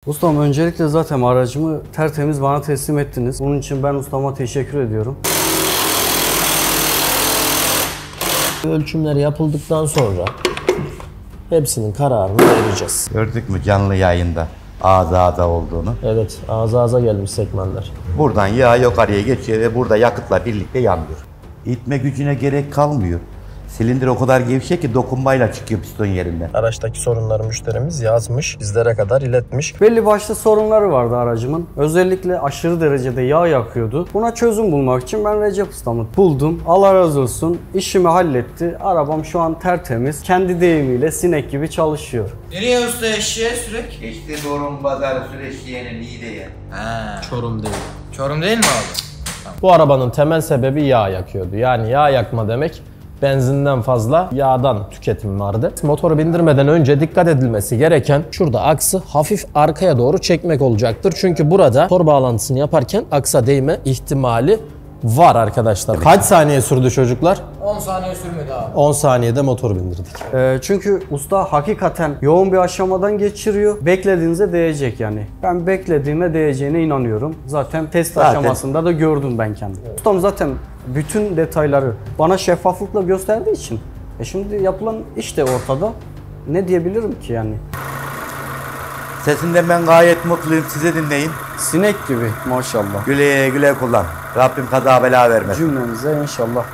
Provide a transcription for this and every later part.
Ustam öncelikle zaten aracımı tertemiz bana teslim ettiniz. Bunun için ben ustama teşekkür ediyorum. Ölçümler yapıldıktan sonra hepsinin kararını vereceğiz. Gördük mü canlı yayında ağza olduğunu? Evet, ağza gelmiş sekmanlar. Buradan yağ yukarıya geçiyor ve burada yakıtla birlikte yanıyor. İtme gücüne gerek kalmıyor. Silindir o kadar gevşek ki dokunmayla çıkıyor piston yerinden. Araçtaki sorunları müşterimiz yazmış, bizlere kadar iletmiş. Belli başlı sorunları vardı aracımın. Özellikle aşırı derecede yağ yakıyordu. Buna çözüm bulmak için ben Recep ustamı buldum. Allah razı olsun. İşimi halletti. Arabam şu an tertemiz. Kendi deyimiyle sinek gibi çalışıyor. Nereye usta eşeğe sürek? İşte Çorum Pazarı Süreçliye'nin iyi de Ha. Çorum değil. Çorum değil mi abi? Bu arabanın temel sebebi yağ yakıyordu. Yani yağ yakma demek benzinden fazla yağdan tüketim vardı. Motoru bindirmeden önce dikkat edilmesi gereken şurada aksı hafif arkaya doğru çekmek olacaktır. Çünkü burada motor bağlantısını yaparken aksa değme ihtimali var arkadaşlar. Kaç saniye sürdü çocuklar? 10 saniye sürmedi abi. 10 saniyede motor bindirdik. Çünkü usta hakikaten yoğun bir aşamadan geçiriyor. Beklediğinize değecek yani. Ben beklediğime değeceğine inanıyorum. Zaten test aşamasında da gördüm ben kendim. Ustam zaten bütün detayları bana şeffaflıkla gösterdiği için. Şimdi yapılan iş de ortada. Ne diyebilirim ki yani? Sesinden ben gayet mutluyum. Size dinleyin. Sinek gibi maşallah. Güle güle kullan. Rabbim kaza bela vermesin. Cümlemize inşallah.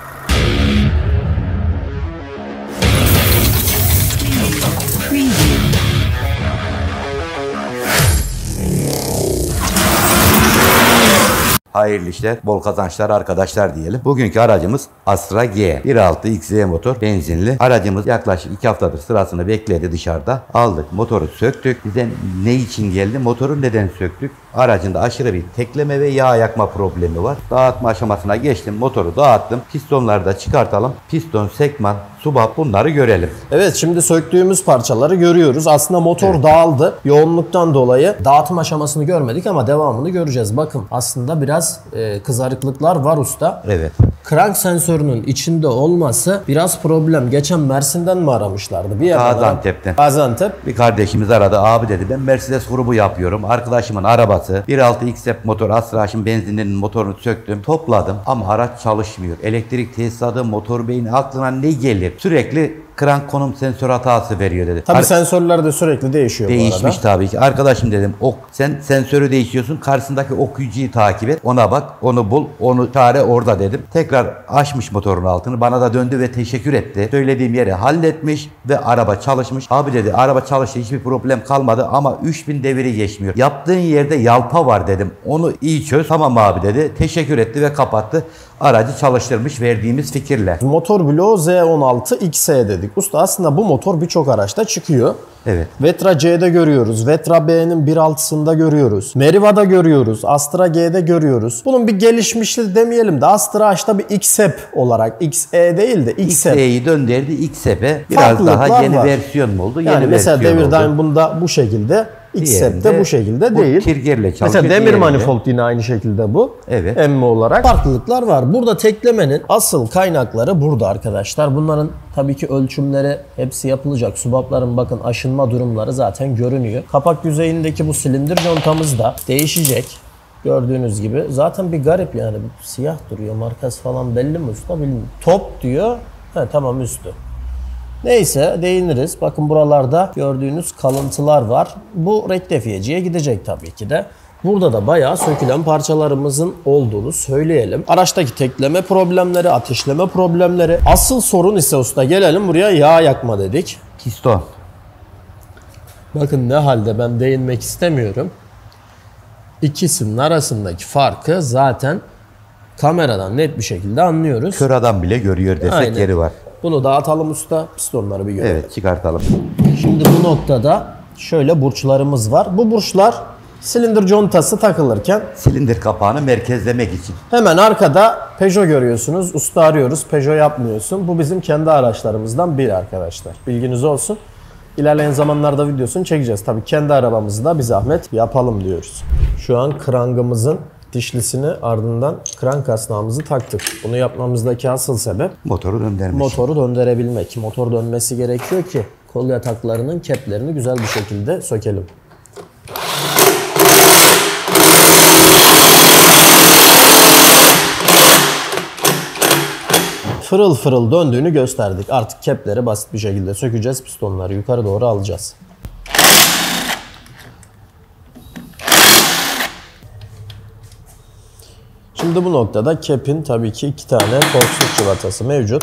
Hayırlı işler, bol kazançlar arkadaşlar diyelim. Bugünkü aracımız Astra G. 1.6 XZ motor, benzinli. Aracımız yaklaşık 2 haftadır sırasını bekledi dışarıda. Aldık, motoru söktük. Bize ne için geldi? Motoru neden söktük? Aracında aşırı bir tekleme ve yağ yakma problemi var. Dağıtma aşamasına geçtim, motoru dağıttım. Pistonları da çıkartalım. Piston, sekman, subap bunları görelim. Evet, şimdi söktüğümüz parçaları görüyoruz. Aslında motor dağıldı. Yoğunluktan dolayı dağıtım aşamasını görmedik ama devamını göreceğiz. Bakın aslında biraz kızarıklıklar var usta. Evet. Crank sensörünün içinde olması biraz problem. Geçen Mersin'den mi aramışlardı? Bir Gaziantep'ten. Gaziantep. Bir kardeşimiz aradı. Abi dedi ben Mercedes grubu yapıyorum. Arkadaşımın arabası 1.6 XZ motor Astra'nın benzinlinin motorunu söktüm. Topladım ama araç çalışmıyor. Elektrik tesisatı motor beyni aklına ne gelir? Sürekli krank konum sensör hatası veriyor dedi. Tabii sensörler de sürekli değişiyor bu arada. Değişmiş tabii ki. Arkadaşım dedim sen sensörü değişiyorsun. Karşısındaki okuyucuyu takip et. Ona bak, onu bul, onu çare orada dedim. Tekrar açmış motorun altını. Bana da döndü ve teşekkür etti. Söylediğim yeri halletmiş ve araba çalışmış. Abi dedi araba çalıştı, hiçbir problem kalmadı ama 3000 deviri geçmiyor. Yaptığın yerde yalpa var dedim. Onu iyi çöz. Tamam abi dedi. Teşekkür etti ve kapattı. Aracı çalıştırmış verdiğimiz fikirle. Motor bloğu Z16 XE dedik. Usta aslında bu motor birçok araçta çıkıyor. Evet. Vetra C'de görüyoruz. Vetra B'nin 1.6'sında görüyoruz. Meriva'da görüyoruz. Astra G'de görüyoruz. Bunun bir gelişmişliği demeyelim de Astra H'da bir XEP olarak XE değil de XEP. XE'yi döndürdü XEP'e. Biraz Farklılıklar daha yeni var. versiyon mu oldu? Yani Yeni mesela versiyon Devirdyne oldu. bunda bu şekilde. XEP'te bu şekilde bu değil. kirgerle çalışıyor. Mesela demir diğerinde. manifold yine aynı şekilde bu. Evet. Emme olarak. Farklılıklar var. Burada teklemenin asıl kaynakları burada arkadaşlar. Bunların tabii ki ölçümleri hepsi yapılacak. Subapların bakın aşınma durumları zaten görünüyor. Kapak yüzeyindeki bu silindir contamız da değişecek. Gördüğünüz gibi. Zaten bir garip yani. Siyah duruyor. Markası falan belli mi usta bilmiyorum. Top diyor. Tamam üstü. Neyse değiniriz. Bakın buralarda gördüğünüz kalıntılar var. Bu rektifiyeciye gidecek tabii ki de. Burada da bayağı sökülen parçalarımızın olduğunu söyleyelim. Araçtaki tekleme problemleri, ateşleme problemleri. Asıl sorun ise usta gelelim buraya yağ yakma dedik. Piston. Bakın ne halde ben değinmek istemiyorum. İkisinin arasındaki farkı zaten kameradan net bir şekilde anlıyoruz. Kör adam bile görüyor desek Aynen. yeri var. Bunu dağıtalım usta. Pistonları bir görelim. Evet çıkartalım. Şimdi bu noktada şöyle burçlarımız var. Bu burçlar silindir contası takılırken Silindir kapağını merkezlemek için. hemen arkada Peugeot görüyorsunuz. Usta arıyoruz. Peugeot yapmıyorsun. Bu bizim kendi araçlarımızdan biri arkadaşlar. Bilginiz olsun. İlerleyen zamanlarda videosunu çekeceğiz. Tabii kendi arabamızı da bir zahmet yapalım diyoruz. Şu an krangımızın dişlisini ardından krank kasnağımızı taktık. Bunu yapmamızdaki asıl sebep Motoru döndürmek. motoru döndürebilmek. Motor dönmesi gerekiyor ki kol yataklarının keplerini güzel bir şekilde sökelim. fırıl fırıl döndüğünü gösterdik. Artık kepleri basit bir şekilde sökeceğiz. Pistonları yukarı doğru alacağız. Şimdi bu noktada kepin tabii ki 2 tane korkusuz civatası mevcut.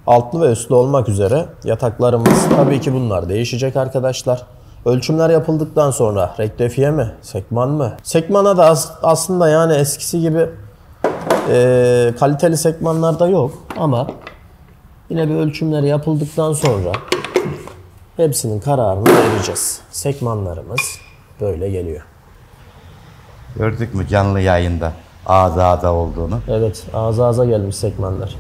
Altlı ve üstlü olmak üzere yataklarımız tabii ki bunlar değişecek arkadaşlar. Ölçümler yapıldıktan sonra rektifiye mi, sekman mı? Sekmana da aslında yani eskisi gibi kaliteli sekmanlar da yok ama yine bir ölçümleri yapıldıktan sonra hepsinin kararını vereceğiz. Sekmanlarımız böyle geliyor. Gördük mü canlı yayında ağza ağza olduğunu? Evet, ağza ağza gelmiş sekmanlar.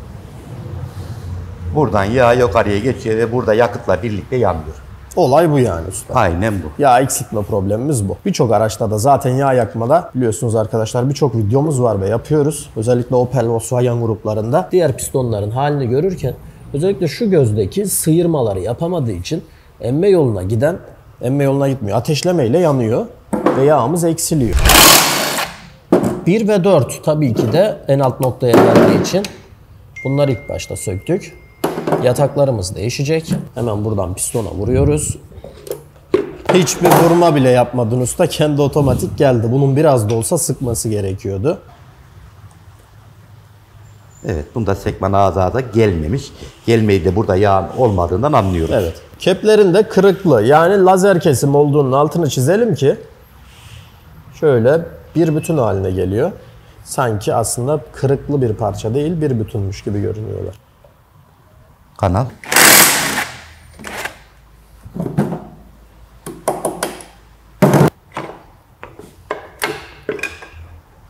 Buradan yağ yukarıya geçiyor ve burada yakıtla birlikte yanıyor. Olay bu yani usta. Aynen bu. Yağ eksiltme problemimiz bu. Birçok araçta da zaten yağ yakmada biliyorsunuz arkadaşlar birçok videomuz var ve yapıyoruz. Özellikle Opel, Volkswagen gruplarında diğer pistonların halini görürken özellikle şu gözdeki sıyırmaları yapamadığı için emme yoluna gitmiyor. Ateşlemeyle yanıyor ve yağımız eksiliyor. 1 ve 4 tabii ki de en alt noktaya geldiği için bunları ilk başta söktük. Yataklarımız değişecek. Hemen buradan pistona vuruyoruz. Hiçbir vurma bile yapmadın usta. Kendi otomatik geldi. Bunun biraz da olsa sıkması gerekiyordu. Evet, bunda sekman ağza ağza gelmemiş. Gelmeyi de burada yağ olmadığından anlıyoruz. Evet. Keplerin de kırıklı. Yani lazer kesim olduğunun altını çizelim ki şöyle bir bütün haline geliyor. Sanki aslında kırıklı bir parça değil, bir bütünmüş gibi görünüyorlar. Kanal.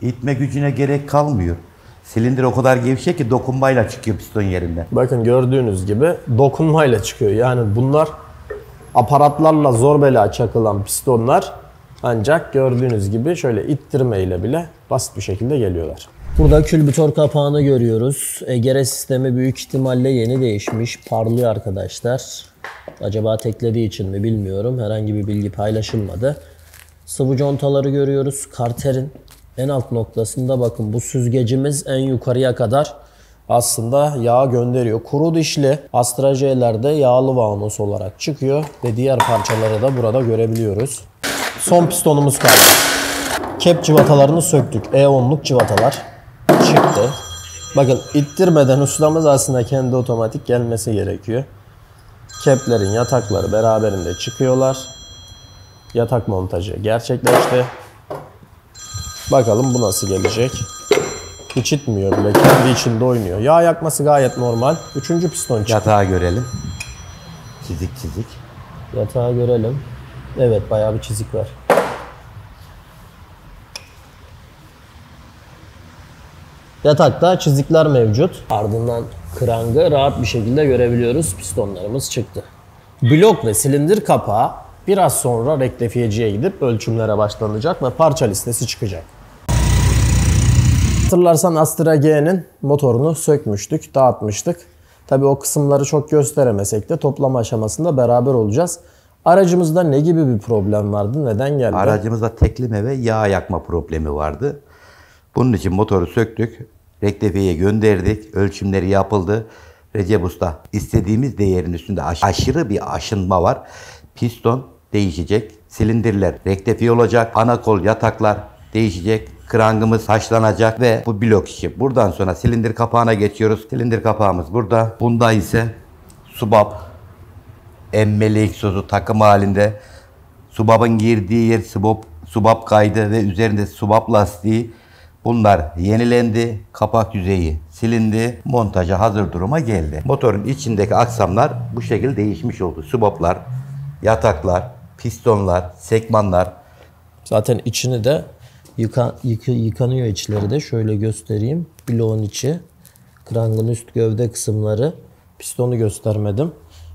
İtme gücüne gerek kalmıyor. Silindir o kadar gevşek ki dokunmayla çıkıyor piston yerinden. Bakın gördüğünüz gibi dokunmayla çıkıyor. Yani bunlar aparatlarla zor bela çakılan pistonlar ancak gördüğünüz gibi şöyle ittirmeyle bile basit bir şekilde geliyorlar. Burada külbütör kapağını görüyoruz. EGR sistemi büyük ihtimalle yeni değişmiş. Parlıyor arkadaşlar. Acaba teklediği için mi bilmiyorum. Herhangi bir bilgi paylaşılmadı. Sıvı contaları görüyoruz. Karterin en alt noktasında bakın bu süzgecimiz en yukarıya kadar aslında yağ gönderiyor. Kuru dişli Astra J'lerde yağlı vanos olarak çıkıyor ve diğer parçaları da burada görebiliyoruz. Son pistonumuz kaldı. Kep cıvatalarını söktük. E10'luk cıvatalar çıktı. Bakın ittirmeden ustamız aslında kendi otomatik gelmesi gerekiyor. Keplerin yatakları beraberinde çıkıyorlar. Yatak montajı gerçekleşti. Bakalım bu nasıl gelecek. Hiç itmiyor bile. Kendi içinde oynuyor. Yağ yakması gayet normal. Üçüncü piston çıktı. Yatağı görelim. Çizik çizik. Yatağı görelim. Evet, bayağı bir çizik var. Yatakta çizikler mevcut. Ardından krangı rahat bir şekilde görebiliyoruz. Pistonlarımız çıktı. Blok ve silindir kapağı biraz sonra rektifiyeciye gidip ölçümlere başlanacak ve parça listesi çıkacak. Hatırlarsan Astra G'nin motorunu sökmüştük, dağıtmıştık. Tabii o kısımları çok gösteremesek de toplama aşamasında beraber olacağız. Aracımızda ne gibi bir problem vardı? Neden geldi? Aracımızda tekleme ve yağ yakma problemi vardı. Bunun için motoru söktük. Rektifiyeye gönderdik. Ölçümleri yapıldı. Recep Usta istediğimiz değerin üstünde aşırı bir aşınma var. Piston değişecek. Silindirler rektifiye olacak. Ana kol yataklar değişecek. Krangımız haşlanacak ve bu blok işi. Buradan sonra silindir kapağına geçiyoruz. Silindir kapağımız burada. Bunda ise subap, emmeli egzozu takım halinde. Subap'ın girdiği yer subap kaydı ve üzerinde subap lastiği. Bunlar yenilendi. Kapak yüzeyi silindi. Montaja hazır duruma geldi. Motorun içindeki aksamlar bu şekilde değişmiş oldu. Subaplar, yataklar, pistonlar, sekmanlar. Zaten içini de yıkanıyor içleri de. Şöyle göstereyim. Bloğun içi. Krangın üst gövde kısımları. Pistonu göstermedim.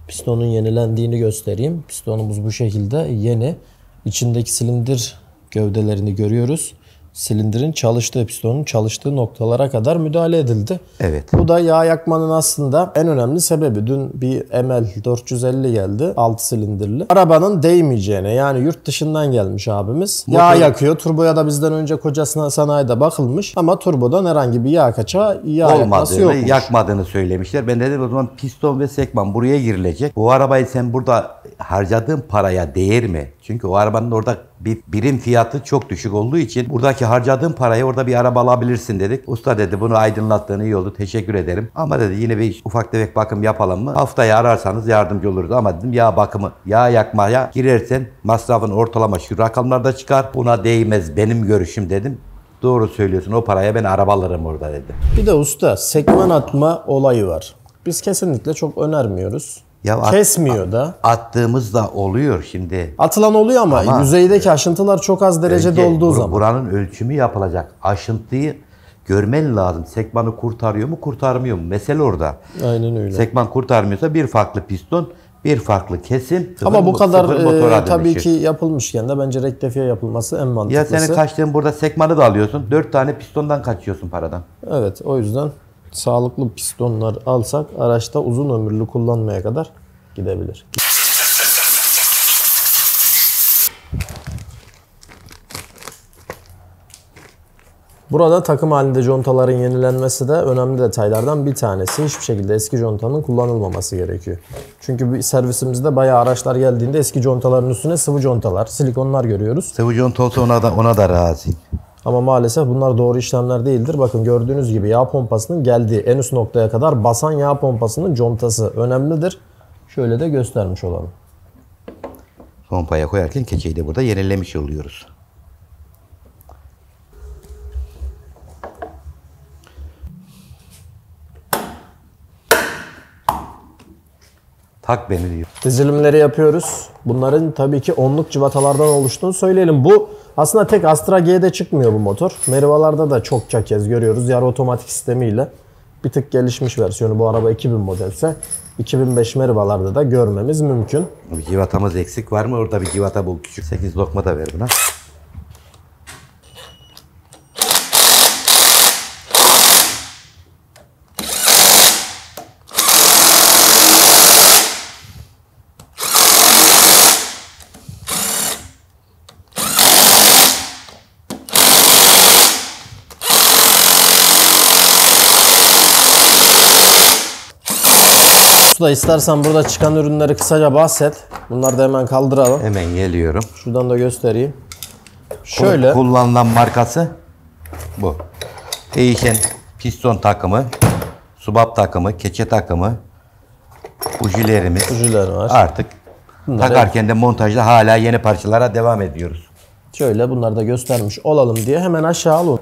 Pistonun yenilendiğini göstereyim. Pistonumuz bu şekilde yeni. İçindeki silindir gövdelerini görüyoruz. silindirin çalıştığı, pistonun çalıştığı noktalara kadar müdahale edildi. Evet. Bu da yağ yakmanın aslında en önemli sebebi. Dün bir ML 450 geldi 6 silindirli. Arabanın değmeyeceğine, yani yurt dışından gelmiş abimiz. Yağ yakıyor. Turboya da bizden önce kocasına sanayide bakılmış ama turbodan herhangi bir yağ kaçağı, yağ yakması Olmadığını, yokmuş. yakmadığını söylemişler. Ben dedim o zaman piston ve sekman buraya girilecek. Bu arabayı sen burada harcadığın paraya değer mi? Çünkü o arabanın orada bir birim fiyatı çok düşük olduğu için buradaki harcadığın parayı orada bir araba alabilirsin dedik. Usta dedi bunu aydınlattığın iyi oldu. Teşekkür ederim. Ama dedi yine bir ufak tefek bakım yapalım mı? Haftaya ararsanız yardımcı oluruz. Ama dedim yağ bakımı, yağ yakmaya girersen masrafın ortalama şu rakamlarda çıkar. Buna değmez benim görüşüm dedim. Doğru söylüyorsun, o paraya ben araba alırım orada dedi. Bir de usta sekman atma olayı var. Biz kesinlikle çok önermiyoruz. Ya Kesmiyor da. Attığımız da oluyor şimdi. Atılan oluyor ama yüzeydeki aşıntılar çok az derecede Önce olduğu zaman. Buranın ölçümü yapılacak. Aşıntıyı görmen lazım. Sekmanı kurtarıyor mu, kurtarmıyor mu? Mesele orada. Aynen öyle. Sekman kurtarmıyorsa bir farklı piston, bir farklı kesim. Ama bu kadar sıfır motora tabii dönüşür. ki yapılmışken de bence rektifiye yapılması en Ya mantıklısı. senin kaçtığın burada sekmanı da alıyorsun. 4 tane pistondan kaçıyorsun paradan. Evet, o yüzden sağlıklı pistonlar alsak araçta uzun ömürlü kullanmaya kadar gidebilir. Burada takım halinde contaların yenilenmesi de önemli detaylardan bir tanesi. Hiçbir şekilde eski contanın kullanılmaması gerekiyor. Çünkü bir servisimizde bayağı araçlar geldiğinde eski contaların üstüne sıvı contalar, silikonlar görüyoruz. Sıvı conta olsa ona da razıyım. Ama maalesef bunlar doğru işlemler değildir. Bakın gördüğünüz gibi yağ pompasının geldiği en üst noktaya kadar basan yağ pompasının contası önemlidir. Şöyle de göstermiş olalım. Pompaya koyarken keçeyi de burada yenilemiş oluyoruz. Tak beni diyor. Dizilimleri yapıyoruz. Bunların tabii ki onluk cıvatalardan oluştuğunu söyleyelim. Bu aslında tek Astra G'de çıkmıyor bu motor. Merivalarda da çokça kez görüyoruz. Yarı otomatik sistemiyle. Bir tık gelişmiş versiyonu, bu araba 2000 modelse 2005 Merivalarda da görmemiz mümkün. Bir civatamız eksik var mı? Orada bir civata bul. Küçük 8 lokma da ver buna. Usta istersen burada çıkan ürünleri kısaca bahset. Bunları da hemen kaldıralım. Hemen geliyorum. Şuradan da göstereyim. Şöyle. Kullanılan markası bu. Değişen piston takımı, subap takımı, keçe takımı, bujilerimiz. Bujiler var. Artık Bunlar takarken de montajda hala yeni parçalara devam ediyoruz. Şöyle bunları da göstermiş olalım diye hemen aşağı alın.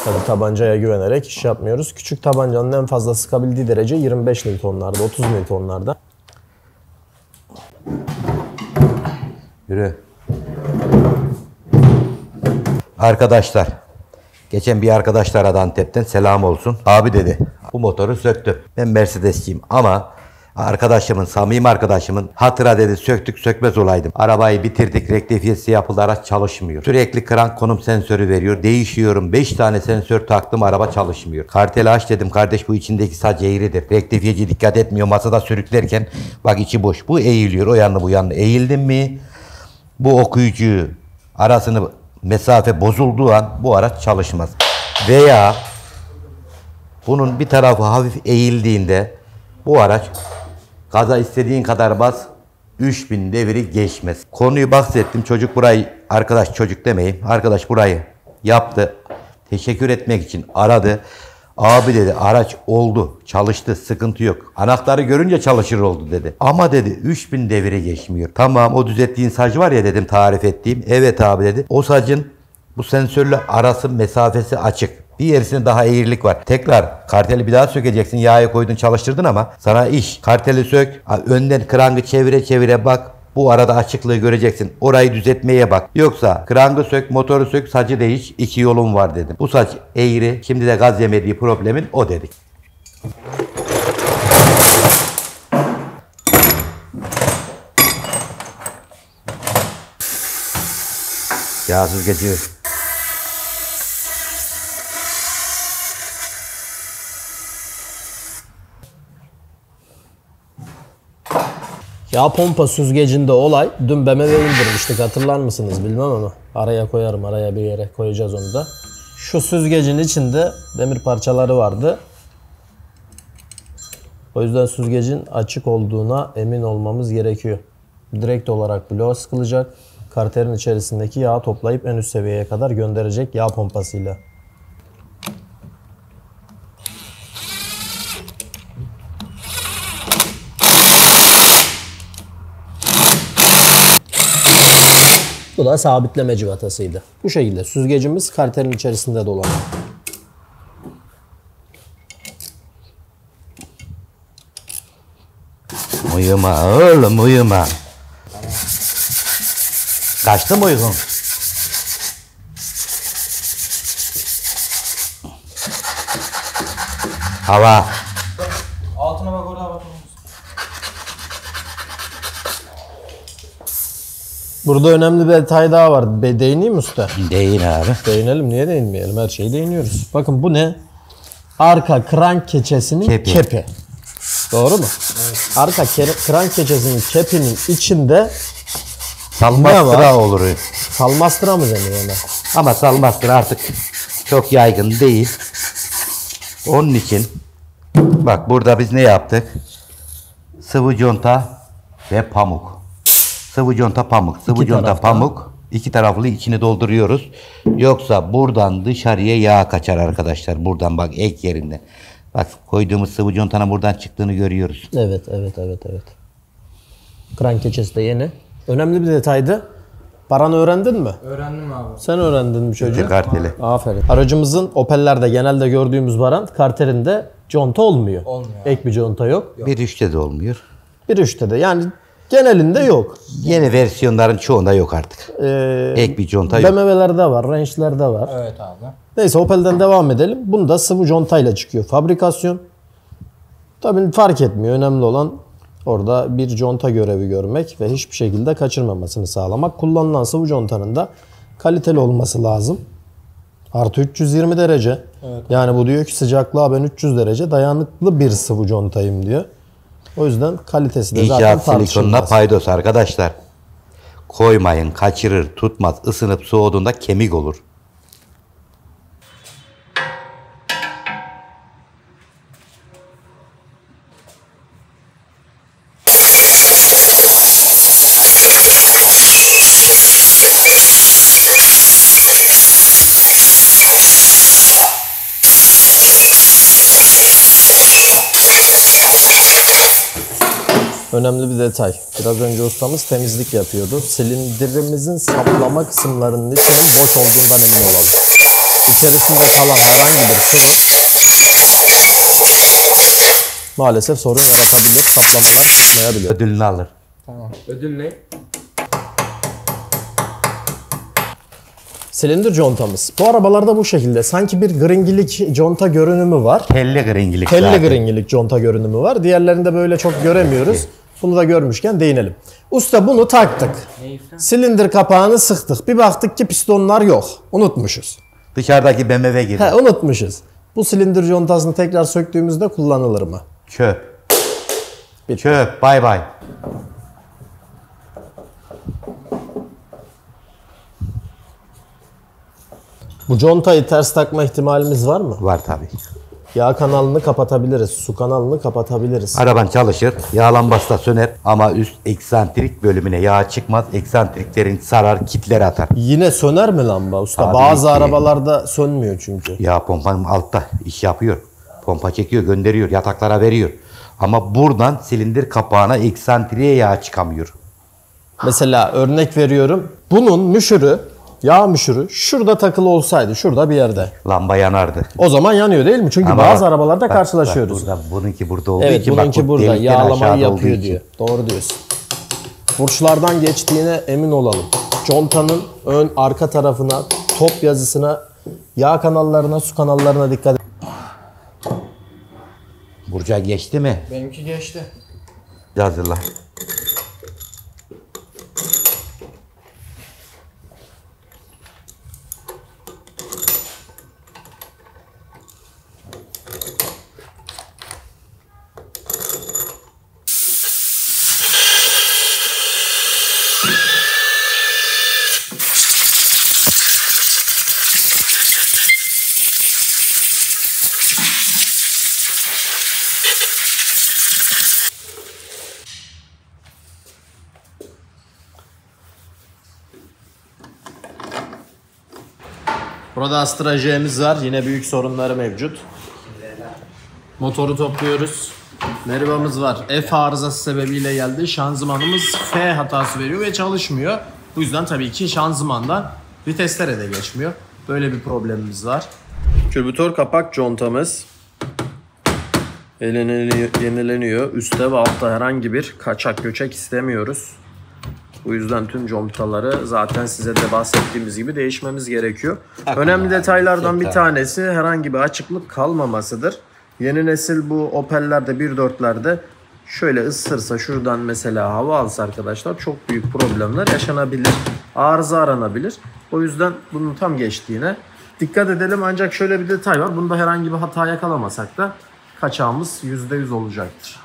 Tabii tabancaya güvenerek iş yapmıyoruz. Küçük tabancanın en fazla sıkabildiği derece 25 Newton'larda, 30 Newton'larda. Yürü. Arkadaşlar, geçen bir arkadaş da aradı Antep'ten, selam olsun. Abi dedi, bu motoru söktüm. Ben Mercedesçiyim ama arkadaşımın, samimi arkadaşımın hatıra dedi söktük sökmez olaydım. Arabayı bitirdik, rektifiyesi yapıldı, araç çalışmıyor. Sürekli krank konum sensörü veriyor. Değişiyorum, 5 tane sensör taktım, araba çalışmıyor. Karteli aç dedim, kardeş bu içindeki saç eğridir. Rektifiyeci dikkat etmiyor, masada sürüklerken bak içi boş. Bu eğiliyor, o yanlı bu yanlı. Eğildim mi bu okuyucu arasını mesafe bozulduğu an bu araç çalışmaz. Veya bunun bir tarafı hafif eğildiğinde bu araç gaza istediğin kadar bas 3000 devri geçmez. Konuyu bahsettim. Çocuk burayı, arkadaş çocuk demeyeyim. Arkadaş burayı yaptı. Teşekkür etmek için aradı. Abi dedi araç oldu, çalıştı, sıkıntı yok. Anahtarı görünce çalışır oldu dedi. Ama dedi 3000 devre geçmiyor. Tamam o düzelttiğin saç var ya dedim, tarif ettiğim. Evet abi dedi. O sacın bu sensörle arası mesafesi açık. Bir yerisinde daha eğrilik var. Tekrar karteli bir daha sökeceksin. Yağı koydun çalıştırdın ama sana iş. Karteli sök. Önden krangı çevire çevire bak. Bu arada açıklığı göreceksin. Orayı düzeltmeye bak. Yoksa krangı sök, motoru sök, sacı değiş. 2 yolun var dedim. Bu saç eğri. Şimdi de gaz yemediği problemin o dedik. Yağ süzgeci. Yağ pompa süzgecinde olay dün BMW'ye indirmiştik, hatırlar mısınız bilmem ama araya koyarım, araya bir yere koyacağız onu da. Şu süzgecin içinde demir parçaları vardı. O yüzden süzgecin açık olduğuna emin olmamız gerekiyor. Direkt olarak bloğa sıkılacak. Karterin içerisindeki yağı toplayıp en üst seviyeye kadar gönderecek yağ pompasıyla. Bu da sabitleme cıvatasıydı. Bu şekilde süzgecimiz karterin içerisinde dolanıyor. Uyuma oğlum uyuma. Kaçtı mı uykun? Hava. Altına bak orada bak. Burada önemli bir detay daha var. Değineyim mi usta? Değil abi. Değinelim. Niye değinmeyelim? Her şeyi değiniyoruz. Bakın bu ne? Arka krank keçesinin Kepi. kepi. Doğru mu? Evet. Arka krank keçesinin kepinin içinde Salmastıra olur. salmastıra mı deniyor ona? Ama salmastıra artık çok yaygın değil. Onun için bak burada biz ne yaptık? Sıvı conta ve pamuk. Sıvı conta pamuk. Sıvı conta tarafta. pamuk. İki taraflı içini dolduruyoruz. Yoksa buradan dışarıya yağ kaçar arkadaşlar. Buradan bak ek yerinde. Bak koyduğumuz sıvı contanın buradan çıktığını görüyoruz. Evet. Krank keçesi de yeni. Önemli bir detaydı. Baran öğrendin mi? Öğrendim abi. Sen öğrendin mi çocuğum? Karteli. Aferin. Aracımızın Opel'lerde genelde gördüğümüz varan karterinde conta olmuyor. Olmuyor. Ek bir conta yok. 1.3'te de olmuyor. 1.3'te de yani genelinde yok. Yeni versiyonların çoğunda yok artık. Ek bir conta yok. BMW'lerde var, Range'lerde var. Evet abi. Neyse Opel'den devam edelim. Bunda sıvı contayla çıkıyor fabrikasyon. Tabii fark etmiyor. Önemli olan orada bir conta görevi görmek ve hiçbir şekilde kaçırmamasını sağlamak. Kullanılan sıvı contanın da kaliteli olması lazım. Artı 320 derece. Evet. Yani bu diyor ki sıcaklığa ben 300 derece dayanıklı bir sıvı contayım diyor. O yüzden kalitesi de zaten İnşaat silikonuna tartışılmaz. paydos arkadaşlar. Koymayın, kaçırır, tutmaz, ısınıp soğuduğunda kemik olur. Önemli bir detay. Biraz önce ustamız temizlik yapıyordu. Silindirimizin saplama kısımlarının içinin boş olduğundan emin olalım. İçerisinde kalan herhangi bir sıvı maalesef sorun yaratabilir. Saplamadan çıkmayabilir. Ödülünü alır. Tamam. Ödül ne? Silindir contamız. Bu arabalarda bu şekilde. Sanki bir gringilik conta görünümü var. Telli gringilik Telli zaten. gringilik conta görünümü var. Diğerlerinde böyle çok göremiyoruz. Bunu da görmüşken değinelim. Usta bunu taktık. Silindir kapağını sıktık. Bir baktık ki pistonlar yok. Unutmuşuz. Dışarıdaki BMW gibi. Unutmuşuz. Bu silindir contasını tekrar söktüğümüzde kullanılır mı? Çöp. Çöp. Bay bay. Bu contayı ters takma ihtimalimiz var mı? Var tabii. Yağ kanalını kapatabiliriz. Su kanalını kapatabiliriz. Araban çalışır. Yağ lambası da söner ama üst eksantrik bölümüne yağ çıkmaz. Eksantriklerin sarar, kitleri atar. Yine söner mi lamba usta? Tabii Bazı ki. arabalarda sönmüyor çünkü. Yağ pompanın altta iş yapıyor. Pompa çekiyor, gönderiyor, yataklara veriyor. Ama buradan silindir kapağına eksantriğe yağ çıkamıyor. Mesela örnek veriyorum. Bunun müşürü, yağ müşürü şurada takılı olsaydı, şurada bir yerde. Lamba yanardı. O zaman yanıyor değil mi? Çünkü Ama bazı bak, arabalarda bak, karşılaşıyoruz. Bak bununki burada olduğu Evet, için bununki bak, bu burada delikten yağlamayı aşağıda olduğu yapıyor için. diyor. Doğru diyorsun. Burçlardan geçtiğine emin olalım. Contanın ön arka tarafına, top yazısına, yağ kanallarına, su kanallarına dikkat et. Burca geçti mi? Benimki geçti. Hazırla. Burada Astra J'miz var. Yine büyük sorunları mevcut. Motoru topluyoruz. Merivamız var. F arızası sebebiyle geldi. Şanzımanımız F hatası veriyor ve çalışmıyor. Bu yüzden tabii ki şanzımandan viteslere de geçmiyor. Böyle bir problemimiz var. Külbütör kapak contamız yenileniyor. Üstte ve altta herhangi bir kaçak göçek istemiyoruz. Bu yüzden tüm contaları zaten size de bahsettiğimiz gibi değişmemiz gerekiyor. Önemli detaylardan bir tanesi herhangi bir açıklık kalmamasıdır. Yeni nesil bu Opel'lerde 1.4'lerde şöyle ısırsa şuradan mesela hava alsa arkadaşlar çok büyük problemler yaşanabilir. Arıza aranabilir. O yüzden bunun tam geçtiğine dikkat edelim. Ancak şöyle bir detay var. Bunda herhangi bir hata yakalamasak da kaçağımız %100 olacaktır.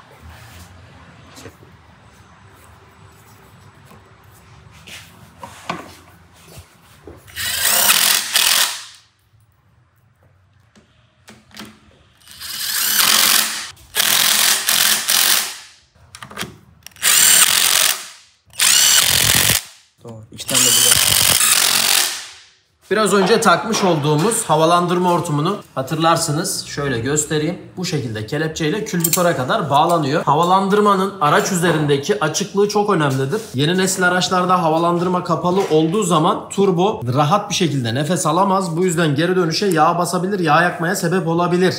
Doğru. 2 tane de burada. Biraz önce takmış olduğumuz havalandırma hortumunu hatırlarsınız. Şöyle göstereyim. Bu şekilde kelepçeyle külbütöre kadar bağlanıyor. Havalandırmanın araç üzerindeki açıklığı çok önemlidir. Yeni nesil araçlarda havalandırma kapalı olduğu zaman turbo rahat bir şekilde nefes alamaz. Bu yüzden geri dönüşe yağ basabilir, yağ yakmaya sebep olabilir.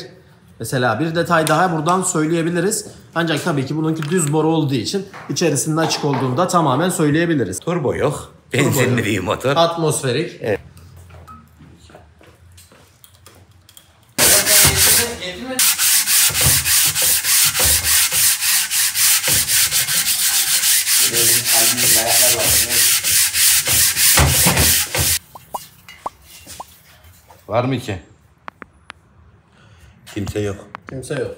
Mesela bir detay daha buradan söyleyebiliriz. Ancak tabii ki bununki düz boru olduğu için içerisinde açık olduğunu da tamamen söyleyebiliriz. Turbo yok. Benzinli bir motor. Atmosferik. Evet. Var mı ki? Kimse yok. Kimse yok.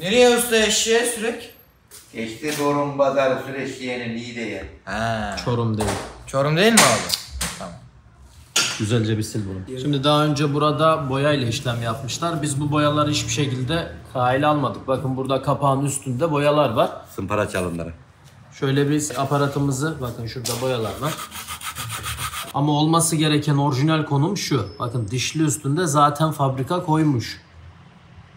Nereye usta eşeğe sürek? Geçti Çorum Pazarı Süreçliye'nin Niğde'ye. Ha. Çorum değil. Çorum değil mi abi? Tamam. Güzelce bir sil bunu. Şimdi daha önce burada boyayla işlem yapmışlar. Biz bu boyaları hiçbir şekilde kayla almadık. Bakın burada kapağın üstünde boyalar var. Sımpara çalımları. Şöyle biz aparatımızı, bakın şurada boyalar var. Ama olması gereken orijinal konum şu. Bakın dişli üstünde zaten fabrika koymuş.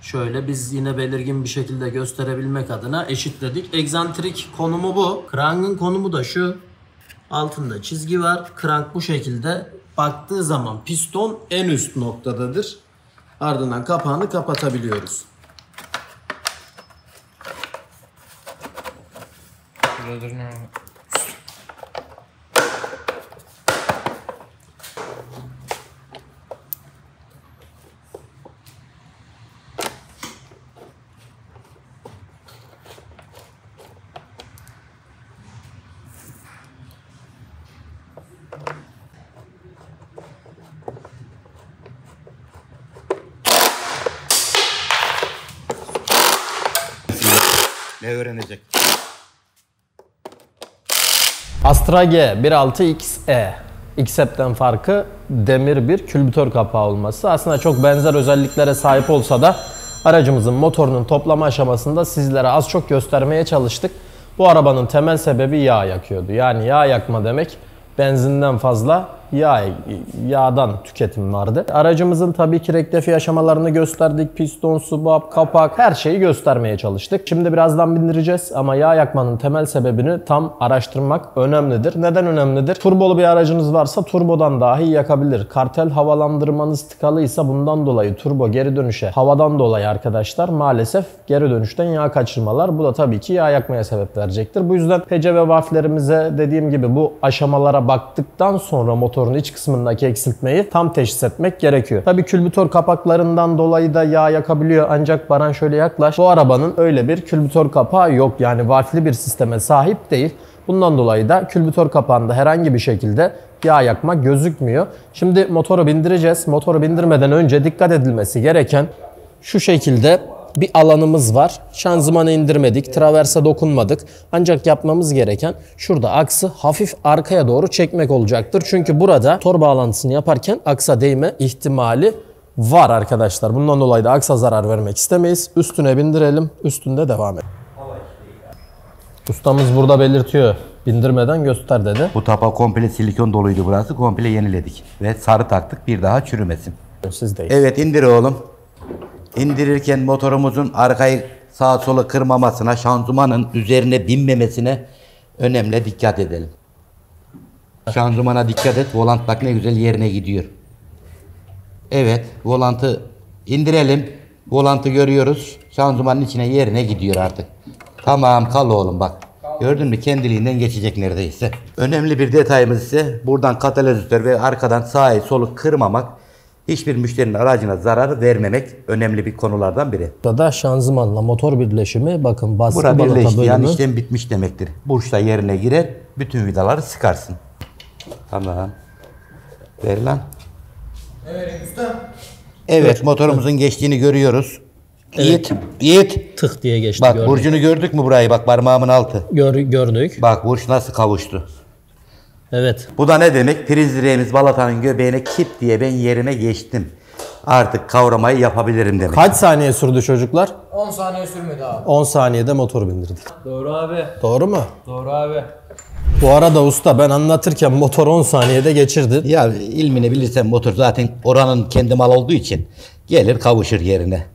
Şöyle biz yine belirgin bir şekilde gösterebilmek adına eşitledik. Egzantrik konumu bu. Krankın konumu da şu. Altında çizgi var. Krank bu şekilde baktığı zaman piston en üst noktadadır. Ardından kapağını kapatabiliyoruz. Şurada dur ne abi? Ne öğrenecek? Astra G 1.6XE. X-Hep'ten farkı demir bir külbütör kapağı olması. Aslında çok benzer özelliklere sahip olsa da aracımızın motorunun toplama aşamasında sizlere az çok göstermeye çalıştık. Bu arabanın temel sebebi yağ yakıyordu. Yani yağ yakma demek benzinden fazla yağdan tüketim vardı. Aracımızın tabii ki rektifiye aşamalarını gösterdik. Piston, subap, kapak her şeyi göstermeye çalıştık. Şimdi birazdan bindireceğiz ama yağ yakmanın temel sebebini tam araştırmak önemlidir. Neden önemlidir? Turbolu bir aracınız varsa turbodan dahi yakabilir. Kartel havalandırmanız tıkalıysa bundan dolayı turbo geri dönüşe havadan dolayı arkadaşlar maalesef geri dönüşten yağ kaçırmalar. Bu da tabii ki yağ yakmaya sebep verecektir. Bu yüzden PCV valflerimize dediğim gibi bu aşamalara baktıktan sonra motorun iç kısmındaki eksiltmeyi tam teşhis etmek gerekiyor. Tabii külbütör kapaklarından dolayı da yağ yakabiliyor ancak Baran şöyle yaklaş. Bu arabanın öyle bir külbütör kapağı yok. Yani valfli bir sisteme sahip değil. Bundan dolayı da külbütör kapağında herhangi bir şekilde yağ yakma gözükmüyor. Şimdi motoru bindireceğiz. Motoru bindirmeden önce dikkat edilmesi gereken şu şekilde bir alanımız var. Şanzımanı indirmedik, traverse dokunmadık. Ancak yapmamız gereken şurada aksı hafif arkaya doğru çekmek olacaktır. Çünkü burada motor bağlantısını yaparken aksa değme ihtimali var arkadaşlar. Bundan dolayı da aksa zarar vermek istemeyiz. Üstüne bindirelim, üstünde devam edelim. Ustamız burada belirtiyor. Bindirmeden göster dedi. Bu tapa komple silikon doluydu burası. Komple yeniledik. Ve sarı taktık bir daha çürümesin. Sizdeyiz. Evet indir oğlum. İndirirken motorumuzun arkayı sağa sola kırmamasına, şanzımanın üzerine binmemesine önemli dikkat edelim. Şanzımana dikkat et. Volant bak ne güzel yerine gidiyor. Evet volantı indirelim. Volantı görüyoruz. Şanzımanın içine yerine gidiyor artık. Tamam kal oğlum bak. Gördün mü kendiliğinden geçecek neredeyse. Önemli bir detayımız ise buradan katalizör ve arkadan sağı solu kırmamak. Hiçbir müşterinin aracına zarar vermemek önemli bir konulardan biri. Burada şanzımanla motor birleşimi bakın baskı Bura balata birleşti yani bölümü. işlem bitmiş demektir. Burç da yerine girer. Bütün vidaları sıkarsın. Tamam. Ver lan. Ne vereyim usta? Evet motorumuzun geçtiğini görüyoruz. Yiğit. Yiğit. Tık diye geçti Bak gördük. burcunu gördük mü burayı? Bak parmağımın altı. Gördük. Bak burç nasıl kavuştu. Evet. Bu da ne demek? Priz direğimiz balatanın göbeğine kip diye ben yerime geçtim. Artık kavramayı yapabilirim demek. Kaç saniye sürdü çocuklar? 10 saniye sürmedi abi. 10 saniyede motor bindirdik. Doğru abi. Doğru mu? Doğru abi. Bu arada usta ben anlatırken motor 10 saniyede geçirdi. Ya ilmini bilirsen motor zaten oranın kendi mal olduğu için gelir kavuşur yerine.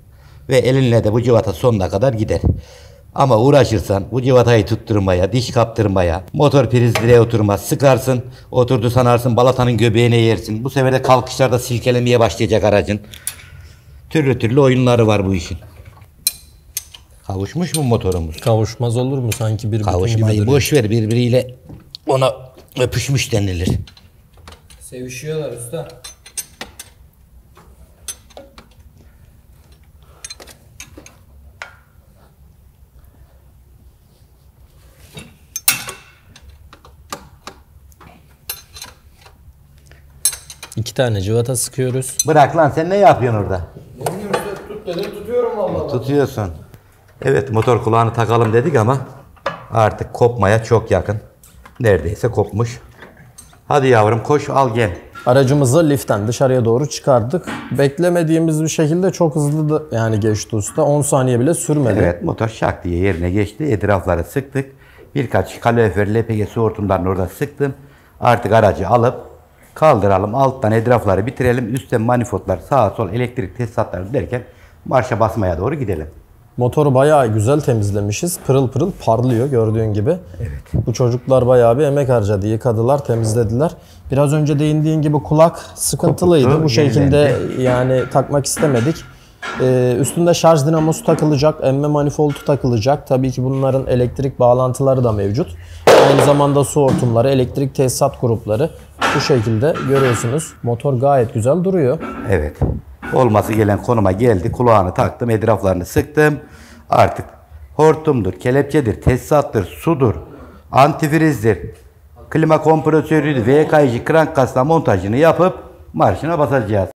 Ve elinle de bu civata sonuna kadar gider. Ama uğraşırsan bu civatayı tutturmaya, diş kaptırmaya, motor priz direğe oturmaz, sıkarsın, oturdu sanarsın balatanın göbeğine yersin. Bu sefer de kalkışlarda silkelemeye başlayacak aracın. Türlü türlü oyunları var bu işin. Kavuşmuş mu motorumuz? Kavuşmaz olur mu sanki bir bütün gibi Kavuşmayı duruyor. boş ver birbiriyle ona öpüşmüş denilir. Sevişiyorlar usta. İki tane cıvata sıkıyoruz. Bırak lan sen ne yapıyorsun orada? Ne bileyim usta tut dedim tutuyorum vallahi. Tutuyorsun. Evet motor kulağını takalım dedik ama artık kopmaya çok yakın. Neredeyse kopmuş. Hadi yavrum koş al gel. Aracımızı liften dışarıya doğru çıkardık. Beklemediğimiz bir şekilde çok hızlı da yani geçti usta. 10 saniye bile sürmedi. Evet motor şak diye yerine geçti. Etrafları sıktık. Birkaç kalorifer LPG su hortumlarını orada sıktım. Artık aracı alıp kaldıralım. Alttan etrafları bitirelim. Üstten manifoldlar sağa sol elektrik tesisatları derken marşa basmaya doğru gidelim. Motoru bayağı güzel temizlemişiz. Pırıl pırıl parlıyor gördüğün gibi. Evet. Bu çocuklar bayağı bir emek harcadı. Yıkadılar, temizlediler. Biraz önce değindiğin gibi kulak sıkıntılıydı. Kopuktu, Bu şekilde yenilendi. yani takmak istemedik. Üstünde şarj dinamosu takılacak, emme manifoldu takılacak. Tabii ki bunların elektrik bağlantıları da mevcut. Aynı zamanda su hortumları, elektrik tesisat grupları bu şekilde görüyorsunuz. Motor gayet güzel duruyor. Evet. Olması gelen konuma geldi. Kulağını taktım. Etraflarını sıktım. Artık hortumdur, kelepçedir, tesisattır, sudur, antifrizdir, klima kompresörüdür, VK'cı krank kasna montajını yapıp marşına basacağız.